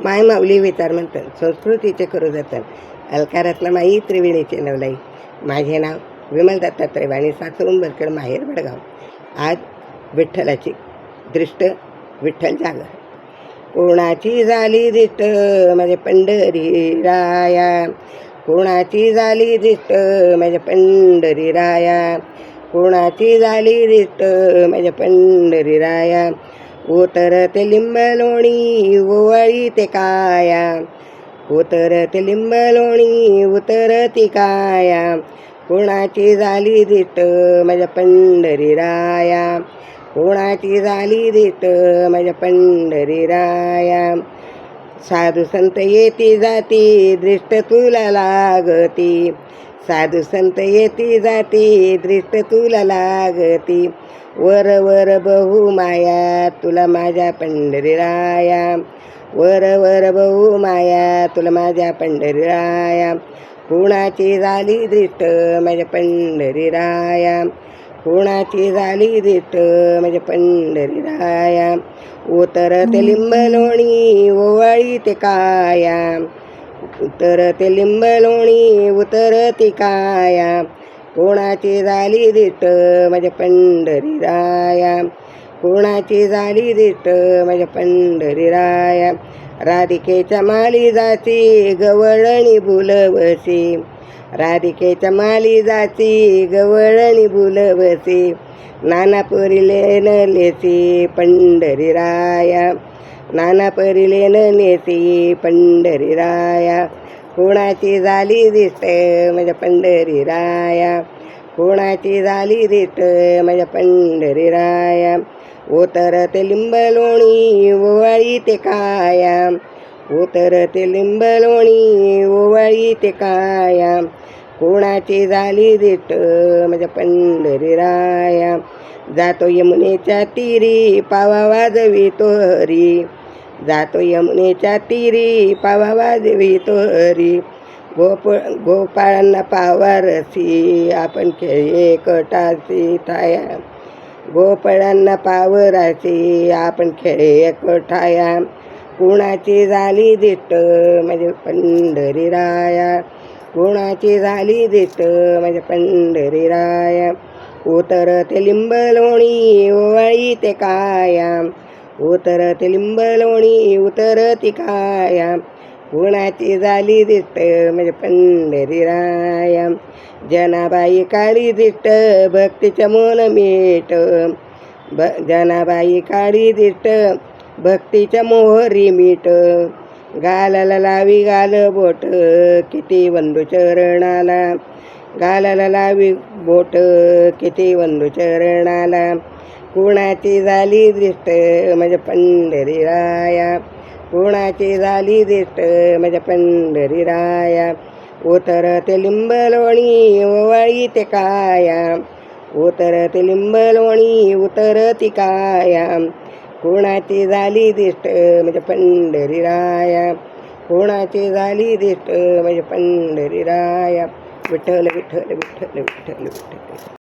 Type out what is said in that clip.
माय माऊली विचार म्हणतात, संस्कृतीचे करू जतन. अलकारातला त्रिवेणीचे नवलाई. माझे नाव विमल दत्तात्रय वाणी, सासरून बरकड, माहेर वडगाव. आज विठ्ठलाची दृष्ट, विठ्ठल जागर. कोणाची झाली दृष्ट माझ्या पंढरी राया, कोणाची झाली दृष्ट माझ्या पंढरी राया, कोणाची झाली दृष्ट माझ्या पंढरी राया. उतरते लिंब लोणी ओवाळी ते काया, उतरते लिंब लोणी उतरती काया. कोणाची झाली दृष्ट माझ्या पंढरी राया, कोणाची झाली दृष्ट माझ्या पंढरी राया. साधू संत येती जाती दृष्ट तुला लागती, साधू संत येती जाती दृष्ट तुला लागती. वर वर बहु माया तुला माझ्या पंढरी राया, वर वर बहु माया तुला माझ्या पंढरी राया. कोणाची झाली दृष्ट माझ्या पंढरी राया, कोणाची झाली दृष्ट माझ्या पंढरी राया. उतरते लिंब लोणी ओवाळी ते काया, उतरते लिंब लोणी उतरती काया. कोणाची झाली दृष्ट माझ्या पंढरी राया, कोणाची झाली दृष्ट माझ्या पंढरी राया. राधिकेच्या माली जाती गवळणी बुलवसी, राधिकेच्या माली जाती गवळणी बुलवसी. नाना परिले न लेसी पंढरी राया, नाना परिले न नेसी पंढरी राया. कोणाची झाली दृष्ट माझ्या पंढरी राया, कोणाची झाली दृष्ट माझ्या पंढरी राया. उतरते लिंब लोणी ओवाळी ते काया, उतरते लिंब लोणी ओवाळी ते काया. कोणाची झाली दृष्ट माझ्या पंढरी राया. जातो यमुनेच्या तीरी पावा वाजवितो हरी, जातो यमुनेच्या तीरी पावा वाजवितो हरी. गोपाळांना पावरसी आपण खेळे कटासी ठाया, गोपाळांना पावरासी आपण खेळे कठाया. कोणाची झाली दृष्ट माझ्या पंढरी राया, कोणाची झाली दृष्ट माझ्या पंढरी राया. उतरते लिंब लोणी ओवाळी ते काया, उतरते लिंब लोणी उतरती काया. कोणाची झाली दृष्ट माझ्या पंढरी राया. जनाबाई काळी दृष्ट भक्तीच्या मन मीठ, जनाबाई काळी दृष्ट भक्तीच्या मोहरी मीठ. गालाला लावी गाल बोट किती वंदू चरणाला, गालाला लावी बोट किती वंदू चरणाला. कोणाची झाली दृष्ट माझ्या पंढरी राया, कोणाची झाली दृष्ट माझ्या पंढरी राया. उतरते लिंब लोणी ओवाळी ते काया, उतरते लिंब लोणी उतरती काया. कोणाची झाली दृष्ट माझ्या पंढरी राया, कोणाची झाली दृष्ट माझ्या पंढरी राया. विठ्ठल विठ्ठल विठ्ठल विठ्ठल विठ्ठल.